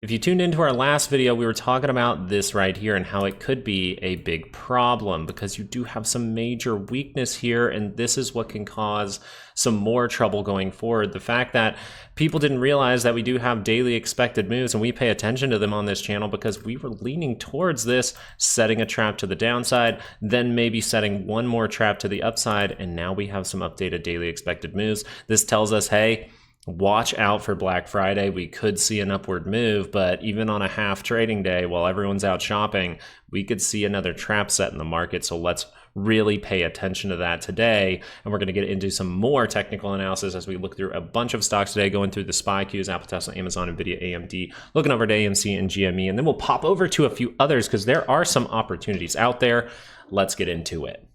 If you tuned into our last video, we were talking about this right here and how it could be a big problem because you do have some major weakness here, and this is what can cause some more trouble going forward. The fact that people didn't realize that we do have daily expected moves, and we pay attention to them on this channel because we were leaning towards this, setting a trap to the downside, then maybe setting one more trap to the upside, and now we have some updated daily expected moves. This tells us, hey, watch out for Black Friday. We could see an upward move, but even on a half trading day while everyone's out shopping, we could see another trap set in the market. So let's really pay attention to that today. And we're going to get into some more technical analysis as we look through a bunch of stocks today, going through the SPY Qs, Apple, Tesla, Amazon, Nvidia, AMD, looking over to AMC and GME, and then we'll pop over to a few others because there are some opportunities out there. Let's get into it.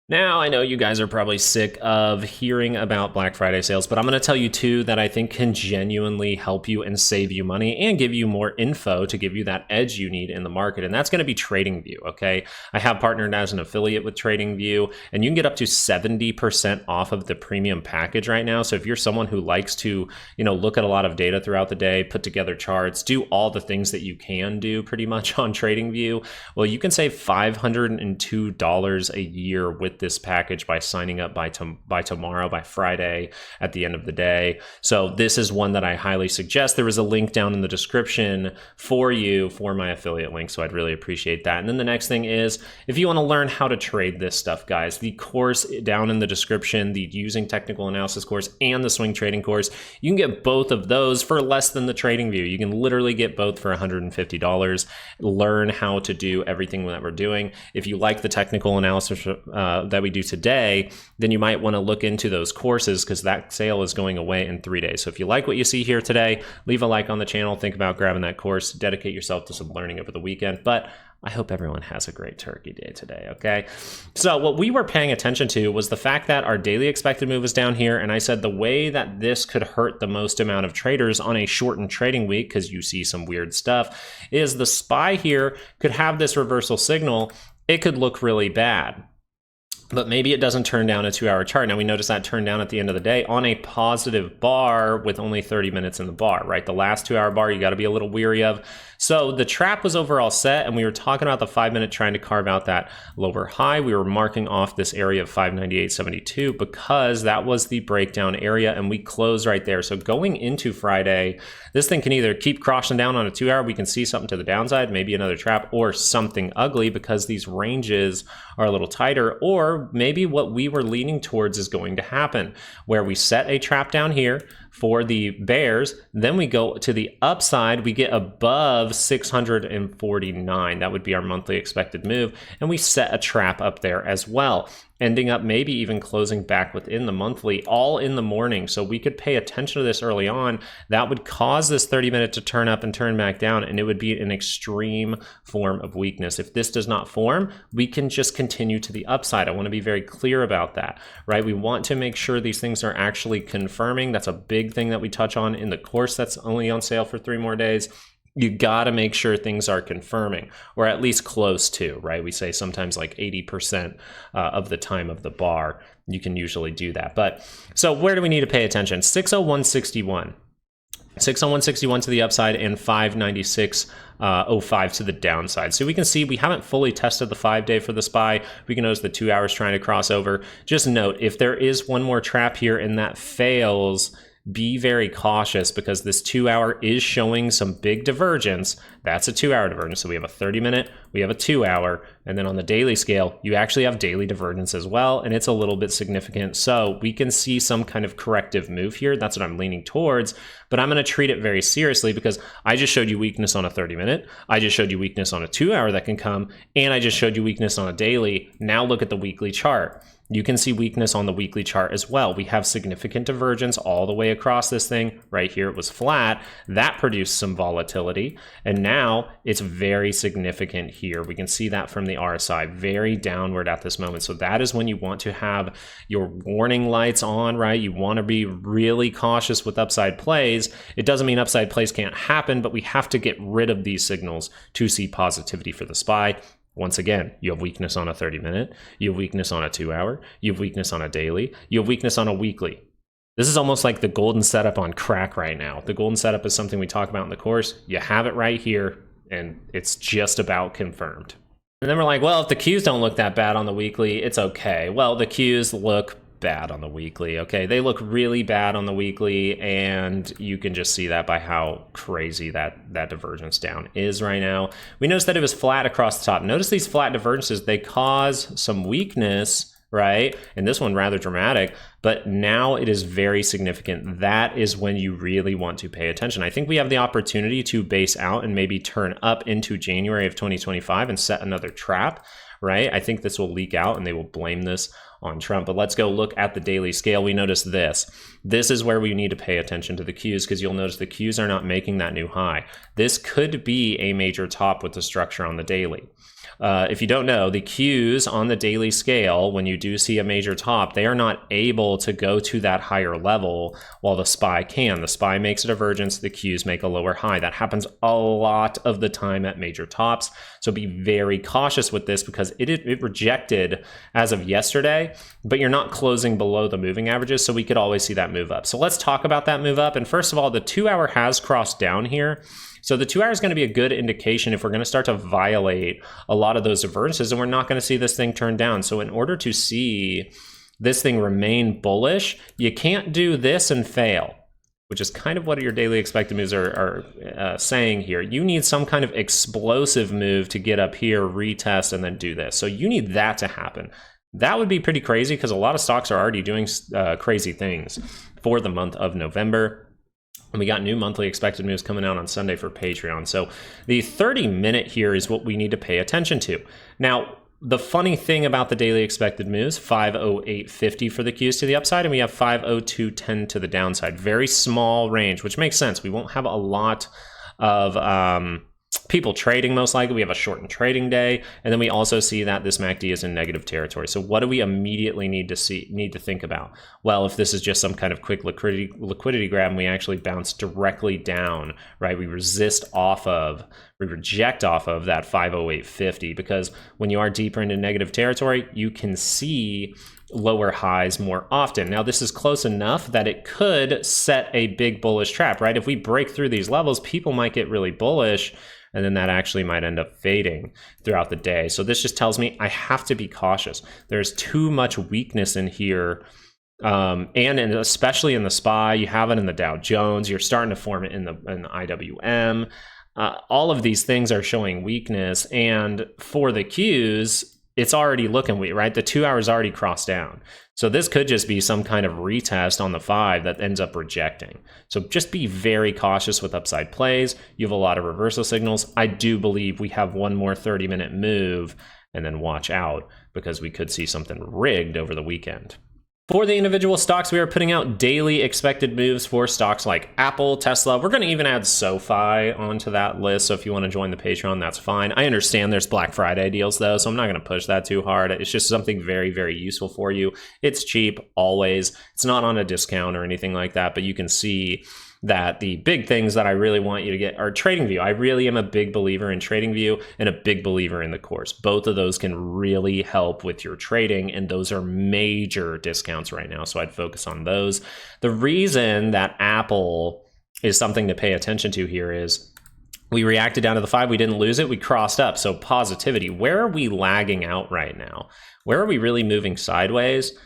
Now, I know you guys are probably sick of hearing about Black Friday sales, but I'm going to tell you two that I think can genuinely help you and save you money and give you more info to give you that edge you need in the market. And that's going to be TradingView, okay? I have partnered as an affiliate with TradingView, and you can get up to 70% off of the premium package right now. So if you're someone who likes to, look at a lot of data throughout the day, put together charts, do all the things that you can do pretty much on TradingView, well, you can save $502 a year with this package by signing up by tomorrow, by Friday at the end of the day. So this is one that I highly suggest. There is a link down in the description for you for my affiliate link, so I'd really appreciate that. And then the next thing is, if you want to learn how to trade this stuff, guys, the course down in the description, the using technical analysis course and the swing trading course, you can get both of those for less than the TradingView. You can literally get both for $150. Learn how to do everything that we're doing. If you like the technical analysis that we do today, then you might want to look into those courses because that sale is going away in 3 days. So if you like what you see here today, leave a like on the channel, think about grabbing that course, dedicate yourself to some learning over the weekend. But I hope everyone has a great turkey day today, okay? So what we were paying attention to was the fact that our daily expected move is down here, and I said the way that this could hurt the most amount of traders on a shortened trading week, because you see some weird stuff, is the SPY here could have this reversal signal. It could look really bad, but maybe it doesn't turn down a 2-hour chart. Now we notice that turned down at the end of the day on a positive bar with only 30 minutes in the bar, right? The last 2-hour bar you got to be a little weary of. So the trap was overall set, and we were talking about the 5-minute trying to carve out that lower high. We were marking off this area of 598.72 because that was the breakdown area, and we closed right there. So going into Friday, this thing can either keep crossing down on a 2-hour, we can see something to the downside, maybe another trap, or something ugly because these ranges are a little tighter, or maybe what we were leaning towards is going to happen, where we set a trap down here for the bears, then we go to the upside, we get above 649. That would be our monthly expected move, and we set a trap up there as well, ending up maybe even closing back within the monthly all in the morning. So we could pay attention to this early on. That would cause this 30-minute to turn up and turn back down, and it would be an extreme form of weakness. If this does not form, we can just continue to the upside. I want to be very clear about that, right? We want to make sure these things are actually confirming. That's a big thing that we touch on in the course that's only on sale for 3 more days. You got to make sure things are confirming, or at least close to, right? We say sometimes like 80% of the time of the bar, you can usually do that. But so where do we need to pay attention? 601.61. 601.61 to the upside and 596.05 to the downside. So we can see we haven't fully tested the 5-day for the SPY. We can notice the 2 hours trying to cross over. Just note, if there is one more trap here and that fails, be very cautious because this 2-hour is showing some big divergence. That's a 2-hour divergence. So we have a 30-minute, we have a 2-hour, and then on the daily scale, you actually have daily divergence as well, and it's a little bit significant. So we can see some kind of corrective move here. That's what I'm leaning towards, but I'm going to treat it very seriously because I just showed you weakness on a 30-minute. I just showed you weakness on a 2-hour that can come, and I just showed you weakness on a daily. Now look at the weekly chart. You can see weakness on the weekly chart as well. We have significant divergence all the way across this thing. Right here, it was flat. That produced some volatility. And now it's very significant here. We can see that from the RSI, very downward at this moment. So that is when you want to have your warning lights on, right? You want to be really cautious with upside plays. It doesn't mean upside plays can't happen, but we have to get rid of these signals to see positivity for the SPY. Once again, you have weakness on a 30-minute, you have weakness on a 2-hour, you have weakness on a daily, you have weakness on a weekly. This is almost like the golden setup on crack right now. The golden setup is something we talk about in the course. You have it right here, and it's just about confirmed. And then we're like, well, if the Qs don't look that bad on the weekly, it's okay. Well, the Qs look bad on the weekly, okay? They look really bad on the weekly, and you can just see that by how crazy that divergence down is right now. We noticed that it was flat across the top. Notice these flat divergences, they cause some weakness, right? And this one rather dramatic, but now it is very significant. That is when you really want to pay attention. I think we have the opportunity to base out and maybe turn up into January of 2025 and set another trap, right? I think this will leak out and they will blame this on Trump. But let's go look at the daily scale. We notice this. This is where we need to pay attention to the Qs, because you'll notice the Qs are not making that new high. This could be a major top with the structure on the daily. If you don't know, the Qs on the daily scale, when you do see a major top, they are not able to go to that higher level while the SPY can. The SPY makes a divergence, the Qs make a lower high. That happens a lot of the time at major tops. So be very cautious with this, because it rejected as of yesterday, but you're not closing below the moving averages, so we could always see that move up. So let's talk about that move up. And first of all, the 2 hour has crossed down here. So the 2 hour is going to be a good indication if we're going to start to violate a lot of those divergences, and we're not going to see this thing turn down. So in order to see this thing remain bullish, you can't do this and fail, which is kind of what your daily expected moves are saying here. You need some kind of explosive move to get up here, retest, and then do this. So you need that to happen. That would be pretty crazy, because a lot of stocks are already doing crazy things for the month of November. And we got new monthly expected moves coming out on Sunday for Patreon. So the 30-minute here is what we need to pay attention to. Now, the funny thing about the daily expected moves, 508.50 for the Qs to the upside, and we have 502.10 to the downside. Very small range, which makes sense. We won't have a lot of people trading, most likely. We have a shortened trading day, and then we also see that this MACD is in negative territory. So what do we immediately need to think about? Well, if this is just some kind of quick liquidity grab, and we actually bounce directly down, right? We reject off of that 508.50, because when you are deeper into negative territory, you can see lower highs more often. Now, this is close enough that it could set a big bullish trap, right? If we break through these levels, people might get really bullish, and then that actually might end up fading throughout the day. So this just tells me I have to be cautious. There's too much weakness in here, and especially in the SPY. You have it in the Dow Jones. You're starting to form it in the IWM. All of these things are showing weakness, and for the Qs, it's already looking weak, right? The 2 hours already crossed down. So this could just be some kind of retest on the 5 that ends up rejecting. So just be very cautious with upside plays. You have a lot of reversal signals. I do believe we have one more 30-minute move, and then watch out, because we could see something rigged over the weekend. For the individual stocks, we are putting out daily expected moves for stocks like Apple, Tesla. We're going to even add Sofi onto that list, so if you want to join the Patreon, that's fine. I understand there's Black Friday deals, though, so I'm not going to push that too hard. It's just something very, very useful for you. It's cheap, always. It's not on a discount or anything like that, but you can see that the big things that I really want you to get are TradingView. I really am a big believer in TradingView and a big believer in the course. Both of those can really help with your trading, and those are major discounts right now, so I'd focus on those. The reason that Apple is something to pay attention to here is we reacted down to the 5, we didn't lose it, we crossed up, so positivity. Where are we lagging out right now? Where are we really moving sideways?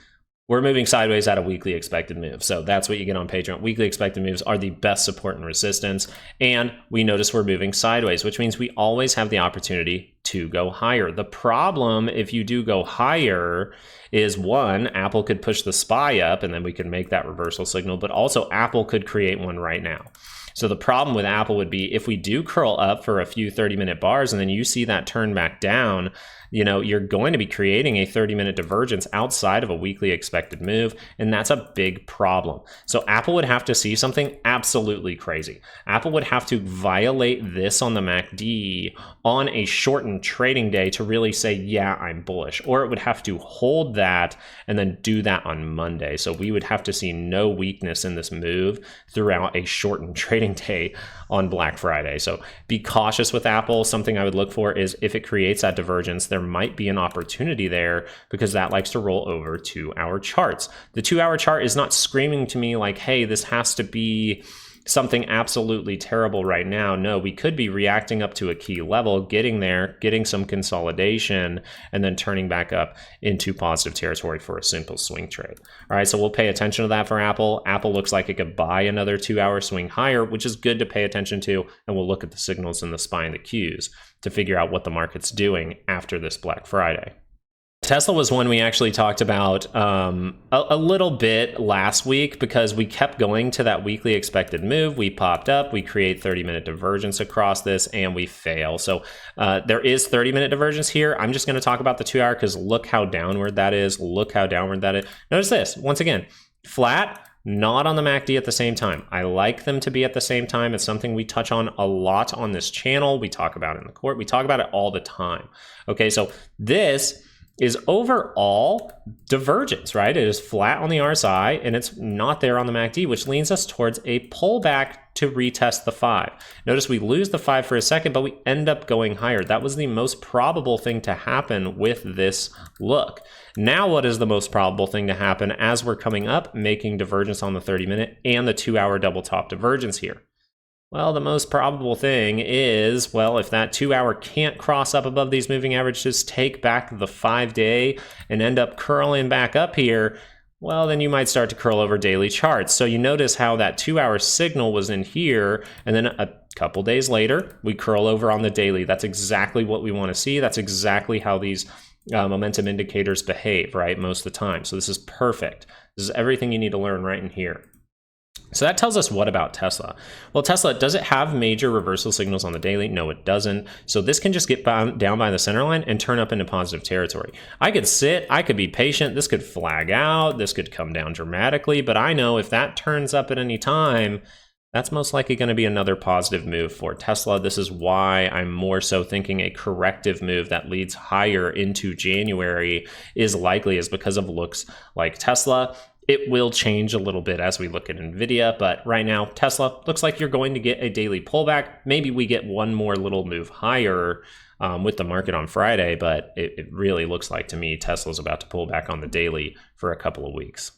We're moving sideways at a weekly expected move. So that's what you get on Patreon. Weekly expected moves are the best support and resistance. And we notice we're moving sideways, which means we always have the opportunity to go higher. The problem, if you do go higher, is one, Apple could push the SPY up, and then we can make that reversal signal, but also Apple could create one right now. So the problem with Apple would be if we do curl up for a few 30-minute bars and then you see that turn back down, you know, you're going to be creating a 30-minute divergence outside of a weekly expected move, and that's a big problem. So Apple would have to see something absolutely crazy. Apple would have to violate this on the MACD on a shortened trading day to really say, yeah, I'm bullish, or it would have to hold that and then do that on Monday. So we would have to see no weakness in this move throughout a shortened trading day on Black Friday. So be cautious with Apple. Something I would look for is if it creates that divergence, there there might be an opportunity there because that likes to roll over 2-hour charts. The 2-hour chart is not screaming to me like, hey, this has to be something absolutely terrible right now. No, we could be reacting up to a key level, getting there, getting some consolidation, and then turning back up into positive territory for a simple swing trade. All right, so we'll pay attention to that for Apple. Apple looks like it could buy another 2-hour swing higher, which is good to pay attention to, and we'll look at the signals in the SPY and the Qs to figure out what the market's doing after this Black Friday. Tesla was one we actually talked about a little bit last week because we kept going to that weekly expected move. We popped up, we create 30-minute divergence across this, and we fail. So there is 30-minute divergence here. I'm just going to talk about the 2-hour because look how downward that is. Look how downward that is. Notice this, once again, flat, not on the MACD at the same time. I like them to be at the same time. It's something we touch on a lot on this channel. We talk about it in the court. We talk about it all the time. Okay, so this is overall divergence, right? It is flat on the RSI and it's not there on the MACD, which leans us towards a pullback to retest the 5. Notice we lose the 5 for a second, but we end up going higher. That was the most probable thing to happen with this look. Now, what is the most probable thing to happen as we're coming up, making divergence on the 30-minute and the 2-hour double top divergence here? Well, the most probable thing is, well, if that 2-hour can't cross up above these moving averages, take back the 5-day and end up curling back up here, well, then you might start to curl over daily charts. So you notice how that 2-hour signal was in here, and then a couple days later, we curl over on the daily. That's exactly what we want to see. That's exactly how these momentum indicators behave, right, most of the time. So this is perfect. This is everything you need to learn right in here. So that tells us what about Tesla? Well, Tesla, does it have major reversal signals on the daily? No, it doesn't. So this can just get down by the center line and turn up into positive territory. I could sit, I could be patient. This could flag out. This could come down dramatically. But I know if that turns up at any time, that's most likely going to be another positive move for Tesla. This is why I'm more so thinking a corrective move that leads higher into January is likely, is because of looks like Tesla. It will change a little bit as we look at Nvidia, but right now, Tesla looks like you're going to get a daily pullback. Maybe we get one more little move higher with the market on Friday, but it really looks like to me Tesla's about to pull back on the daily for a couple of weeks.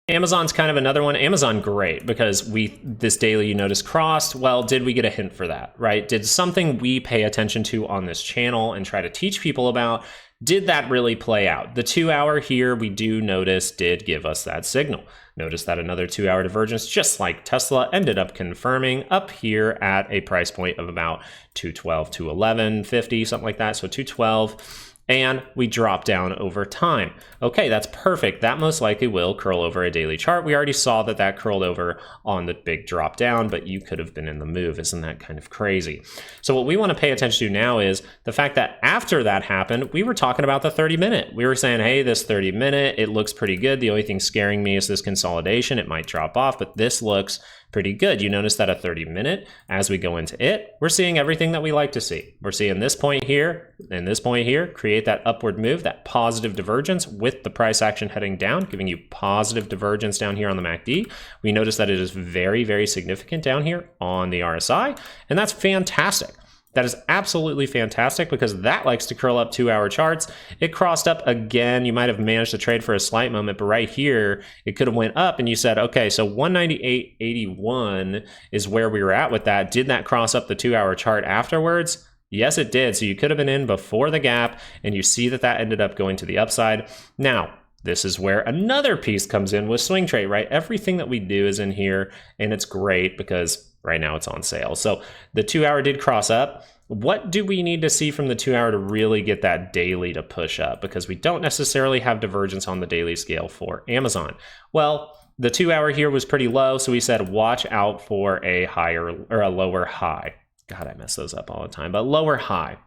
Amazon's kind of another one. Amazon, great, because this daily you notice crossed. Well, did we get a hint for that, right? Did something we pay attention to on this channel and try to teach people about, did that really play out? The 2-hour here, we do notice, did give us that signal. Notice that another 2-hour divergence, just like Tesla, ended up confirming up here at a price point of about 212, 211.50, something like that. So 212. And we drop down over time. Okay, that's perfect. That most likely will curl over a daily chart. We already saw that that curled over on the big drop down, but you could have been in the move. Isn't that kind of crazy? So what we want to pay attention to now is the fact that after that happened, we were talking about the 30-minute. We were saying, hey, this 30-minute, it looks pretty good. The only thing scaring me is this consolidation. It might drop off, but this looks pretty good. You notice that a 30-minute, as we go into it, we're seeing everything that we like to see. We're seeing this point here and this point here create that upward move, that positive divergence with the price action heading down, giving you positive divergence down here on the MACD. We notice that it is very, very significant down here on the RSI, and that's fantastic. That is absolutely fantastic because that likes to curl up 2-hour charts. It crossed up again. You might have managed to trade for a slight moment, but right here, it could have went up and you said, okay, so 198.81 is where we were at with that. Did that cross up the 2-hour chart afterwards? Yes, it did. So you could have been in before the gap and you see that that ended up going to the upside. Now, this is where another piece comes in with swing trade, right? Everything that we do is in here and it's great because right now it's on sale. So the 2-hour did cross up. What do we need to see from the 2-hour to really get that daily to push up? Because we don't necessarily have divergence on the daily scale for Amazon. Well, the 2-hour here was pretty low. So we said, watch out for a higher or a lower high. God, I mess those up all the time, but lower high.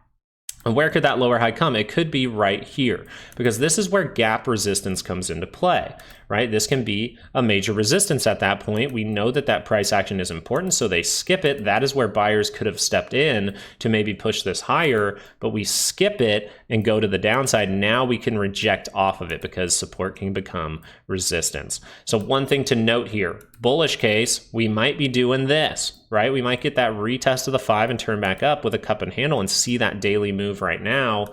And where could that lower high come? It could be right here because this is where gap resistance comes into play, right? This can be a major resistance at that point. We know that that price action is important, so they skip it. That is where buyers could have stepped in to maybe push this higher, but we skip it and go to the downside. Now we can reject off of it because support can become resistance. So one thing to note here, bullish case, we might be doing this, right? We might get that retest of the 5 and turn back up with a cup and handle and see that daily move right now.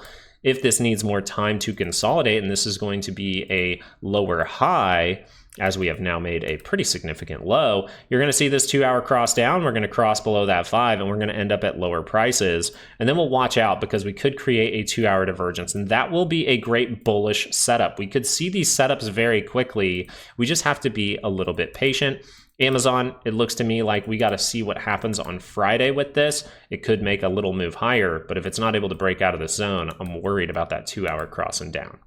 If this needs more time to consolidate, and this is going to be a lower high, as we have now made a pretty significant low, you're going to see this 2 hour cross down. We're going to cross below that 5, and we're going to end up at lower prices. And then we'll watch out because we could create a 2 hour divergence, and that will be a great bullish setup. We could see these setups very quickly. We just have to be a little bit patient. Amazon, it looks to me like we got to see what happens on Friday with this. It could make a little move higher, but if it's not able to break out of the zone, I'm worried about that 2 hour crossing down.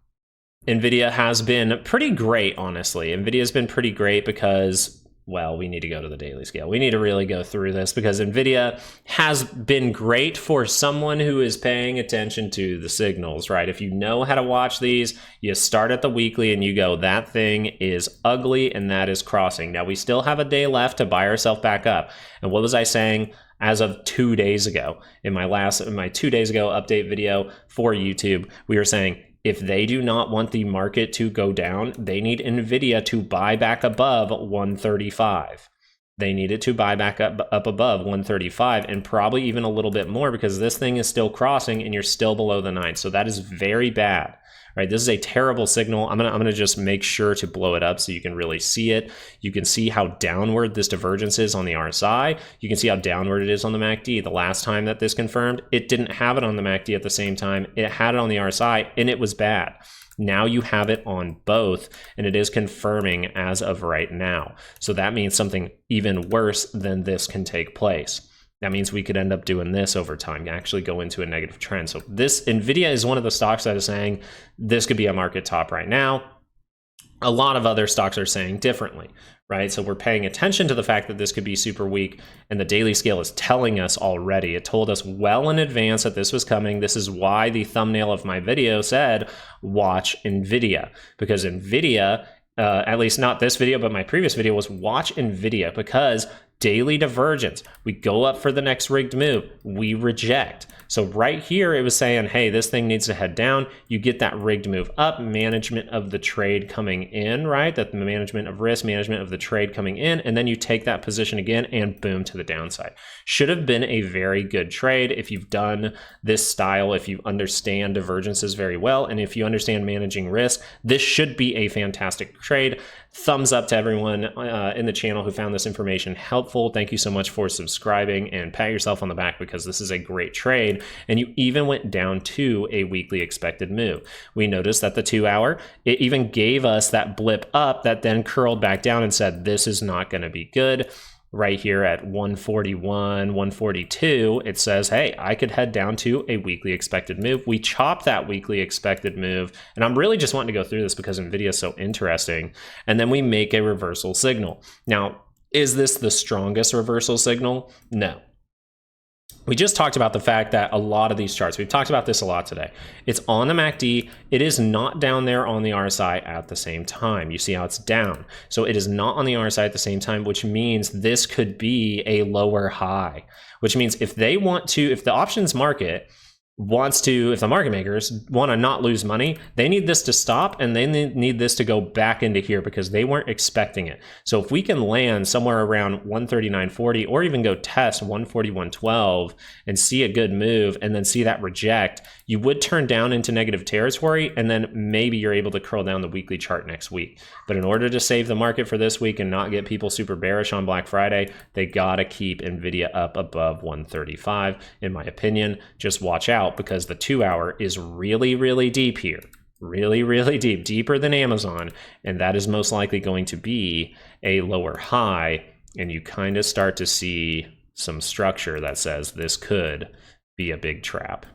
Nvidia has been pretty great, honestly. Nvidia's been pretty great because, well, we need to go to the daily scale. We need to really go through this because Nvidia has been great for someone who is paying attention to the signals, right? If you know how to watch these, you start at the weekly and you go, that thing is ugly and that is crossing. Now, we still have a day left to buy ourselves back up. And what was I saying? As of 2 days ago, in my 2 days ago update video for YouTube, we were saying, if they do not want the market to go down, they need Nvidia to buy back above 135. They need it to buy back up above 135 and probably even a little bit more because this thing is still crossing and you're still below the 9. So that is very bad, right? This is a terrible signal. I'm gonna just make sure to blow it up so you can really see it. You can see how downward this divergence is on the RSI. You can see how downward it is on the MACD. The last time that this confirmed, it didn't have it on the MACD at the same time. It had it on the RSI and it was bad. Now you have it on both, and it is confirming as of right now. So that means something even worse than this can take place. That means we could end up doing this over time, actually go into a negative trend. So this Nvidia is one of the stocks that is saying this could be a market top right now. A lot of other stocks are saying differently, right? So we're paying attention to the fact that this could be super weak, and the daily scale is telling us already. It told us well in advance that this was coming. This is why the thumbnail of my video said, watch Nvidia, because Nvidia, at least not this video, but my previous video was watch Nvidia because daily divergence, we go up for the next rigged move, we reject. So right here, it was saying, hey, this thing needs to head down. You get that rigged move up, management of the trade coming in, right? That the management of risk, management of the trade coming in, and then you take that position again and boom to the downside. Should have been a very good trade if you've done this style, if you understand divergences very well, and if you understand managing risk, this should be a fantastic trade. Thumbs up to everyone in the channel who found this information helpful. Thank you so much for subscribing, and pat yourself on the back because this is a great trade. And you even went down to a weekly expected move. We noticed that the 2 hour, it even gave us that blip up that then curled back down and said, this is not going to be good. Right here at 141, 142, it says, hey, I could head down to a weekly expected move. We chopped that weekly expected move, and I'm really just wanting to go through this because Nvidia is so interesting. And then we make a reversal signal. Now, is this the strongest reversal signal? No. We just talked about the fact that a lot of these charts, we've talked about this a lot today. It's on the MACD. It is not down there on the RSI at the same time. You see how it's down. So it is not on the RSI at the same time, which means this could be a lower high, which means if they want to, if the options market wants to, if the market makers want to not lose money, they need this to stop and they need this to go back into here because they weren't expecting it. So if we can land somewhere around 139.40 or even go test 141.12 and see a good move and then see that reject, you would turn down into negative territory and then maybe you're able to curl down the weekly chart next week. But in order to save the market for this week and not get people super bearish on Black Friday, they gotta keep Nvidia up above 135. In my opinion, just watch out because the 2 hour is really, really deep here. Really, really deep, deeper than Amazon. And that is most likely going to be a lower high. And you kind of start to see some structure that says this could be a big trap.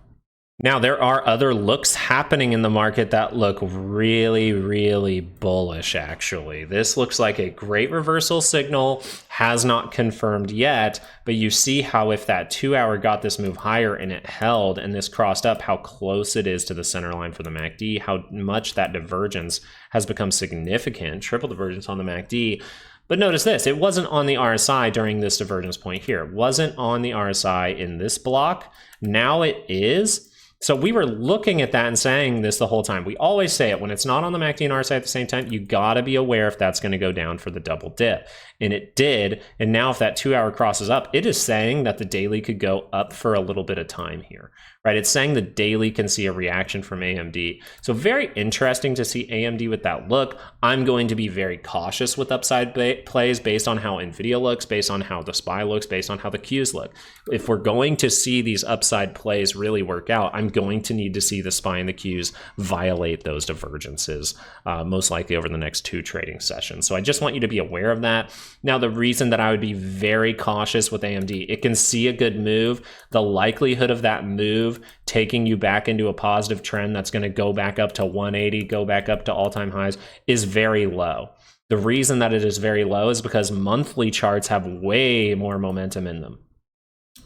Now, there are other looks happening in the market that look really, really bullish, actually. This looks like a great reversal signal, has not confirmed yet, but you see how if that 2 hour got this move higher and it held and this crossed up, how close it is to the center line for the MACD, how much that divergence has become significant, triple divergence on the MACD. But notice this, it wasn't on the RSI during this divergence point here. It wasn't on the RSI in this block. Now it is. So we were looking at that and saying this the whole time. We always say it when it's not on the MACD and RSI at the same time, you gotta be aware if that's gonna go down for the double dip. and it did. And now if that 2 hour crosses up, it is saying that the daily could go up for a little bit of time here, right? It's saying the daily can see a reaction from AMD. So very interesting to see AMD with that look. I'm going to be very cautious with upside plays based on how Nvidia looks, based on how the SPY looks, based on how the Qs look. If we're going to see these upside plays really work out, I'm going to need to see the SPY and the Qs violate those divergences, most likely over the next 2 trading sessions. So I just want you to be aware of that. Now, the reason that I would be very cautious with AMD, it can see a good move. The likelihood of that move taking you back into a positive trend that's going to go back up to 180, go back up to all-time highs is very low. The reason that it is very low is because monthly charts have way more momentum in them.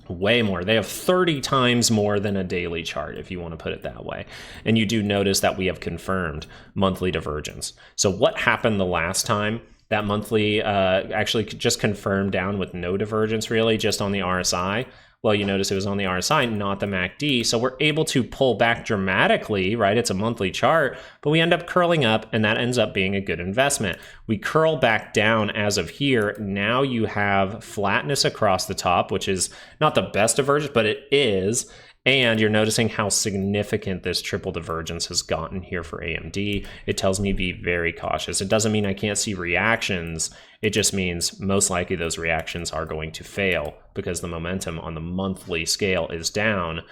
Way more. They have 30 times more than a daily chart, if you want to put it that way. And you do notice that we have confirmed monthly divergence. So what happened the last time? That monthly actually just confirmed down with no divergence, really, just on the RSI. Well, you notice it was on the RSI, not the MACD. So we're able to pull back dramatically, right? It's a monthly chart, but we end up curling up, and that ends up being a good investment. We curl back down as of here. Now you have flatness across the top, which is not the best divergence, but it is. And you're noticing how significant this triple divergence has gotten here for AMD. It tells me be very cautious. It doesn't mean I can't see reactions. It just means most likely those reactions are going to fail because the momentum on the monthly scale is down,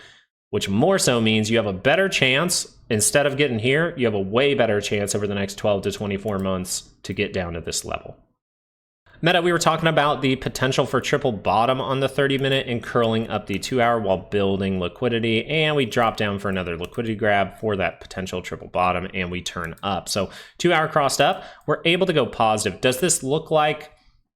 which more so means you have a better chance. Instead of getting here, you have a way better chance over the next 12 to 24 months to get down to this level. Meta, we were talking about the potential for triple bottom on the 30-minute and curling up the 2 hour while building liquidity. And we drop down for another liquidity grab for that potential triple bottom, and we turn up. So 2 hour crossed up, we're able to go positive. Does this look like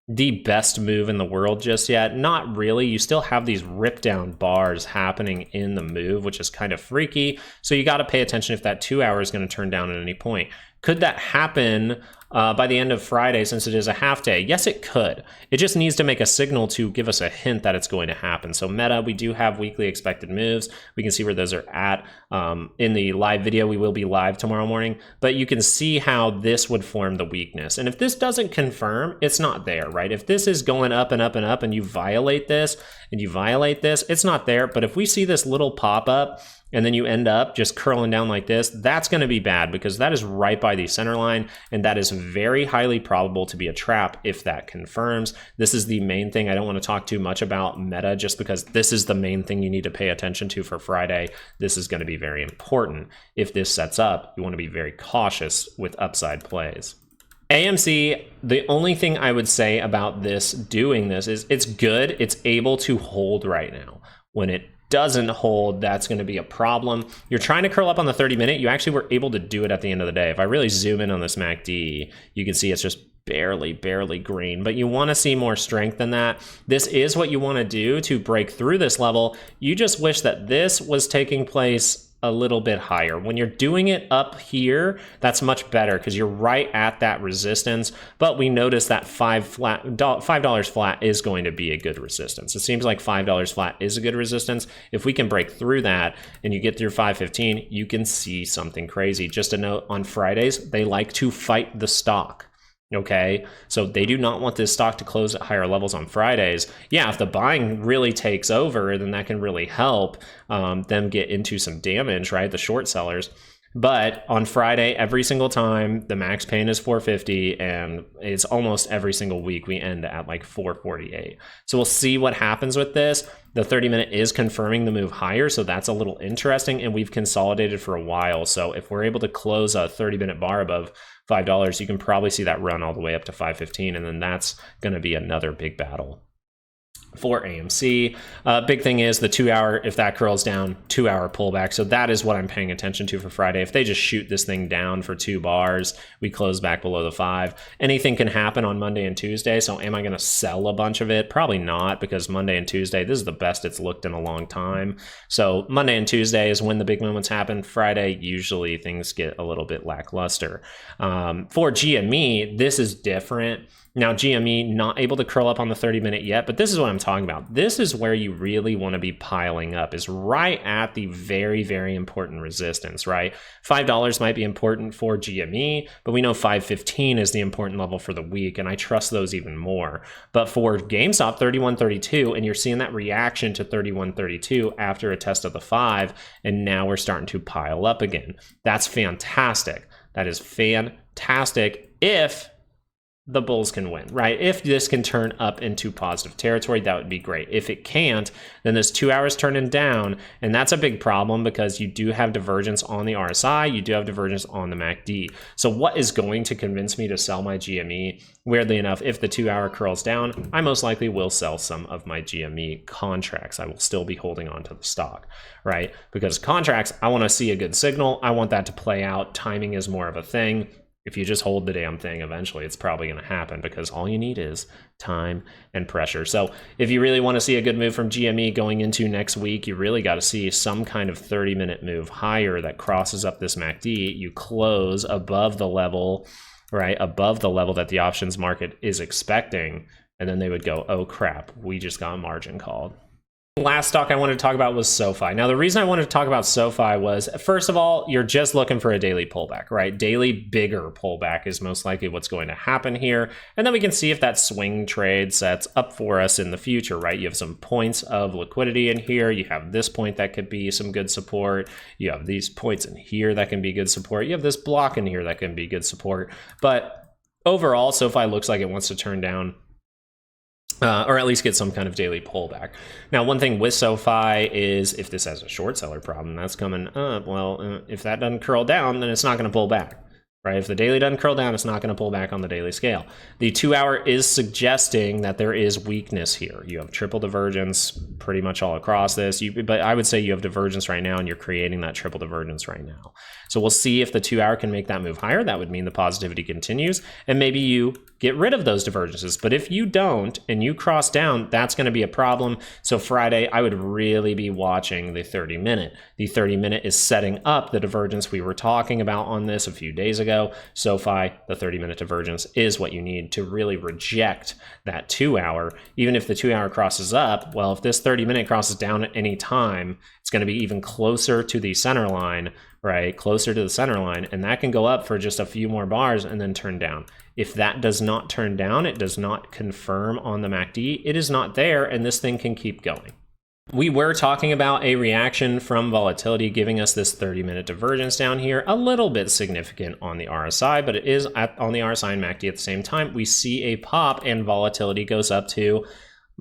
the best move in the world just yet? Not really. You still have these rip down bars happening in the move, which is kind of freaky. So you got to pay attention if that 2 hour is going to turn down at any point. Could that happen by the end of Friday, since it is a half day? Yes, it could. It just needs to make a signal to give us a hint that it's going to happen. So Meta, we do have weekly expected moves. We can see where those are at. In the live video, we will be live tomorrow morning, but you can see how this would form the weakness. And if this doesn't confirm, it's not there, right? If this is going up and up and up and you violate this and you violate this, it's not there. But if we see this little pop up and then you end up just curling down like this, that's going to be bad because that is right by the center line, and that is very highly probable to be a trap if that confirms. This is the main thing. I don't want to talk too much about Meta just because this is the main thing you need to pay attention to for Friday. This is going to be very important. If this sets up, you want to be very cautious with upside plays. AMC, the only thing I would say about this doing this is it's good. It's able to hold right now. When it doesn't hold, that's going to be a problem. You're trying to curl up on the 30-minute. You actually were able to do it at the end of the day. If I really zoom in on this MACD, you can see it's just barely green, but you want to see more strength than that. This is what you want to do to break through this level. You just wish that this was taking place a little bit higher. When you're doing it up here, that's much better because you're right at that resistance. But we notice that $5 flat is going to be a good resistance. It seems like $5 flat is a good resistance. If we can break through that and you get through 515, you can see something crazy. Just a note, on Fridays, they like to fight the stock. Okay, so they do not want this stock to close at higher levels on Fridays. Yeah, if the buying really takes over, then that can really help them get into some damage, right? The short sellers. But on Friday, every single time, the max pain is 450, and it's almost every single week we end at like 448. So we'll see what happens with this. The 30-minute is confirming the move higher, so that's a little interesting, and we've consolidated for a while. So if we're able to close a 30-minute bar above $5, you can probably see that run all the way up to 515, and then that's going to be another big battle for AMC. Big thing is the 2 hour, if that curls down, 2 hour pullback. So that is what I'm paying attention to for Friday. If they just shoot this thing down for 2 bars, we close back below the 5. Anything can happen on Monday and Tuesday. So am I going to sell a bunch of it? Probably not, because Monday and Tuesday, this is the best it's looked in a long time. So Monday and Tuesday is when the big moments happen. Friday, usually things get a little bit lackluster. For GME, this is different. Now, GME not able to curl up on the 30-minute yet, but this is what I'm talking about. This is where you really want to be piling up, is right at the very, very important resistance, right? $5 might be important for GME, but we know 515 is the important level for the week, and I trust those even more. But for GameStop, 31.32, and you're seeing that reaction to 31.32 after a test of the 5, and now we're starting to pile up again. That's fantastic. That is fantastic if the bulls can win, right? If this can turn up into positive territory, that would be great. If it can't, then this 2 hours turning down, and that's a big problem because you do have divergence on the RSI, you do have divergence on the MACD. So what is going to convince me to sell my GME? Weirdly enough, if the 2 hour curls down, I most likely will sell some of my GME contracts. I will still be holding on to the stock, right? Because contracts, I want to see a good signal. I want that to play out. Timing is more of a thing. If you just hold the damn thing, eventually it's probably going to happen because all you need is time and pressure. So if you really want to see a good move from GME going into next week, you really got to see some kind of 30-minute move higher that crosses up this MACD. You close above the level, right? Above the level that the options market is expecting. And then they would go, oh crap, we just got margin called. Last stock I wanted to talk about was Sofi. Now, the reason I wanted to talk about Sofi was, first of all, you're just looking for a daily pullback, right? Daily bigger pullback is most likely what's going to happen here. And then we can see if that swing trade sets up for us in the future, right? You have some points of liquidity in here. You have this point that could be some good support. You have these points in here that can be good support. You have this block in here that can be good support. But overall, Sofi looks like it wants to turn down, or at least get some kind of daily pullback. Now, one thing with Sofi is if this has a short seller problem, that's coming up. Well, if that doesn't curl down, then it's not going to pull back, right? If the daily doesn't curl down, it's not going to pull back on the daily scale. The 2 hour is suggesting that there is weakness here. You have triple divergence pretty much all across this, but I would say you have divergence right now, and you're creating that triple divergence right now. So we'll see if the 2 hour can make that move higher. That would mean the positivity continues, and maybe you get rid of those divergences. But if you don't and you cross down, that's going to be a problem. So Friday, I would really be watching the 30-minute. The 30-minute is setting up the divergence we were talking about on this a few days ago. Sofi, the 30-minute divergence is what you need to really reject that 2 hour. Even if the 2 hour crosses up, well, if this 30-minute crosses down at any time, it's going to be even closer to the center line, right? Closer to the center line, and that can go up for just a few more bars and then turn down. If that does not turn down, it does not confirm on the MACD, it is not there, and this thing can keep going. We were talking about a reaction from volatility giving us this 30-minute divergence down here, a little bit significant on the RSI, but it is on the RSI and MACD at the same time. We see a pop and volatility goes up to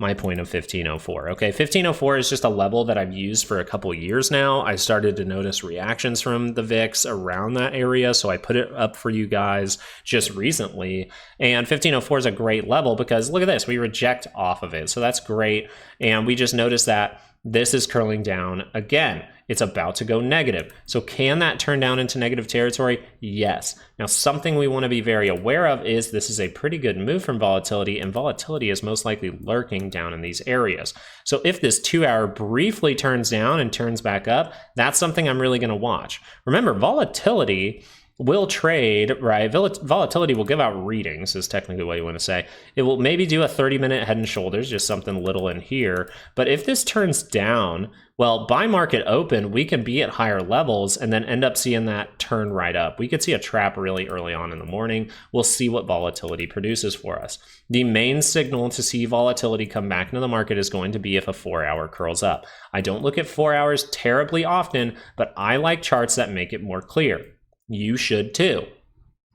my point of 1504. Okay, 1504 is just a level that I've used for a couple years now. I started to notice reactions from the VIX around that area, so I put it up for you guys just recently. And 1504 is a great level because look at this, we reject off of it, so that's great. And we just noticed that this is curling down again. It's about to go negative. So can that turn down into negative territory? Yes. Now, something we want to be very aware of is this is a pretty good move from volatility, and volatility is most likely lurking down in these areas. So if this 2 hour briefly turns down and turns back up, that's something I'm really going to watch. Remember, volatility will trade, right? Volatility will give out readings, is technically what you want to say. It will maybe do a 30-minute head and shoulders, just something little in here. But if this turns down, well, by market open, we can be at higher levels and then end up seeing that turn right up. We could see a trap really early on in the morning. We'll see what volatility produces for us. The main signal to see volatility come back into the market is going to be if a 4 hour curls up. I don't look at 4 hours terribly often, but I like charts that make it more clear. You should too,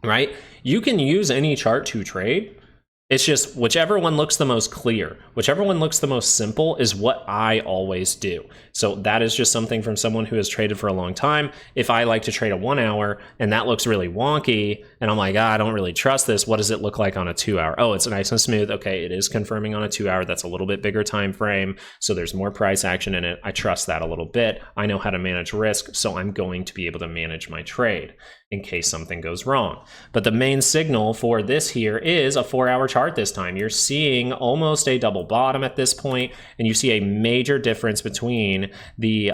right? You can use any chart to trade. It's just whichever one looks the most clear, whichever one looks the most simple is what I always do. So that is just something from someone who has traded for a long time. If I like to trade a 1 hour and that looks really wonky and I'm like, I don't really trust this, what does it look like on a 2 hour? Oh, it's nice and smooth. Okay, it is confirming on a 2 hour. That's a little bit bigger time frame. So there's more price action in it. I trust that a little bit. I know how to manage risk, so I'm going to be able to manage my trade in case something goes wrong. But the main signal for this here is a 4 hour chart this time. You're seeing almost a double bottom at this point, and you see a major difference between the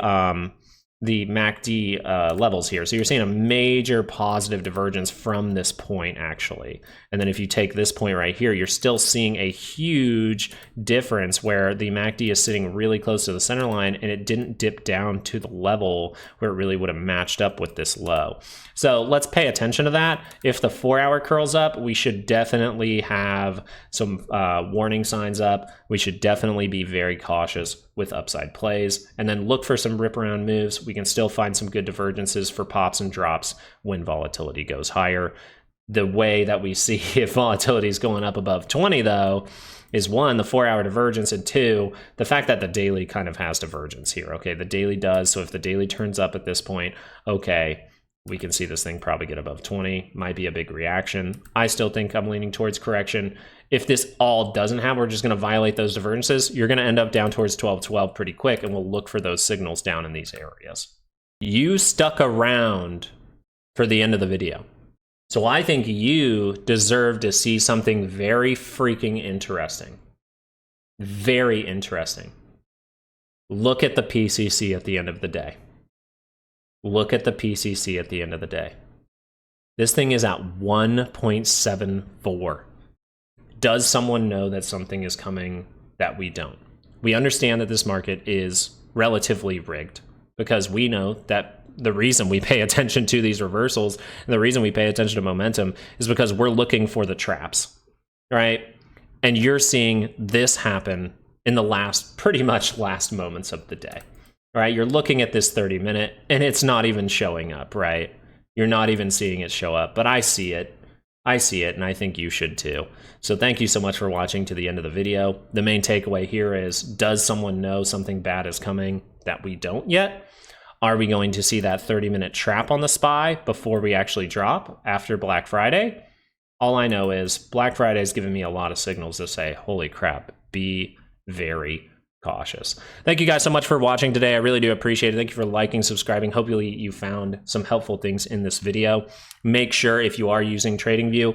the MACD levels here. So you're seeing a major positive divergence from this point, actually. And then if you take this point right here, you're still seeing a huge difference where the MACD is sitting really close to the center line, and it didn't dip down to the level where it really would have matched up with this low. So let's pay attention to that. If the 4-hour curls up, we should definitely have some warning signs up. We should definitely be very cautious with upside plays, and then look for some rip around moves. We can still find some good divergences for pops and drops when volatility goes higher. The way that we see if volatility is going up above 20, though, is one, the 4-hour divergence, and two, the fact that the daily kind of has divergence here. Okay, the daily does. So if the daily turns up at this point, okay, we can see this thing probably get above 20. Might be a big reaction. I still think I'm leaning towards correction. If this all doesn't happen, we're just going to violate those divergences. You're going to end up down towards 1212 pretty quick, and we'll look for those signals down in these areas. You stuck around for the end of the video. So I think you deserve to see something very freaking interesting. Very interesting. Look at the PCC at the end of the day. Look at the PCC at the end of the day. This thing is at 1.74. Does someone know that something is coming that we don't? We understand that this market is relatively rigged because we know that the reason we pay attention to these reversals and the reason we pay attention to momentum is because we're looking for the traps, right? And you're seeing this happen in the pretty much last moments of the day. Right, you're looking at this 30-minute, and it's not even showing up, right? You're not even seeing it show up, but I see it. I see it, and I think you should too. So thank you so much for watching to the end of the video. The main takeaway here is, does someone know something bad is coming that we don't yet? Are we going to see that 30-minute trap on the SPY before we actually drop after Black Friday? All I know is Black Friday has given me a lot of signals to say, holy crap, be very cautious. Thank you guys so much for watching today. I really do appreciate it. Thank you for liking, subscribing. Hopefully you found some helpful things in this video. Make sure if you are using TradingView,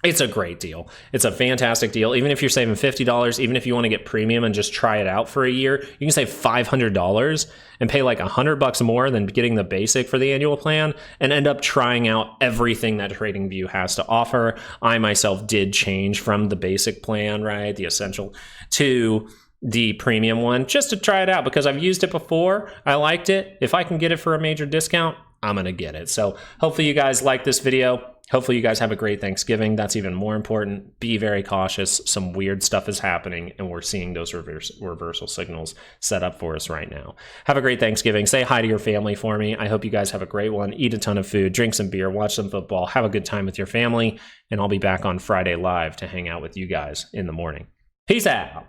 it's a great deal. It's a fantastic deal. Even if you're saving $50, even if you want to get premium and just try it out for a year, you can save $500 and pay like $100 more than getting the basic for the annual plan and end up trying out everything that TradingView has to offer. I myself did change from the basic plan, right, the essential, to the premium one just to try it out because I've used it before. I liked it. If I can get it for a major discount, I'm going to get it. So hopefully you guys like this video. Hopefully you guys have a great Thanksgiving. That's even more important. Be very cautious. Some weird stuff is happening, and we're seeing those reversal signals set up for us right now. Have a great Thanksgiving. Say hi to your family for me. I hope you guys have a great one. Eat a ton of food, drink some beer, watch some football, have a good time with your family, and I'll be back on Friday live to hang out with you guys in the morning. Peace out.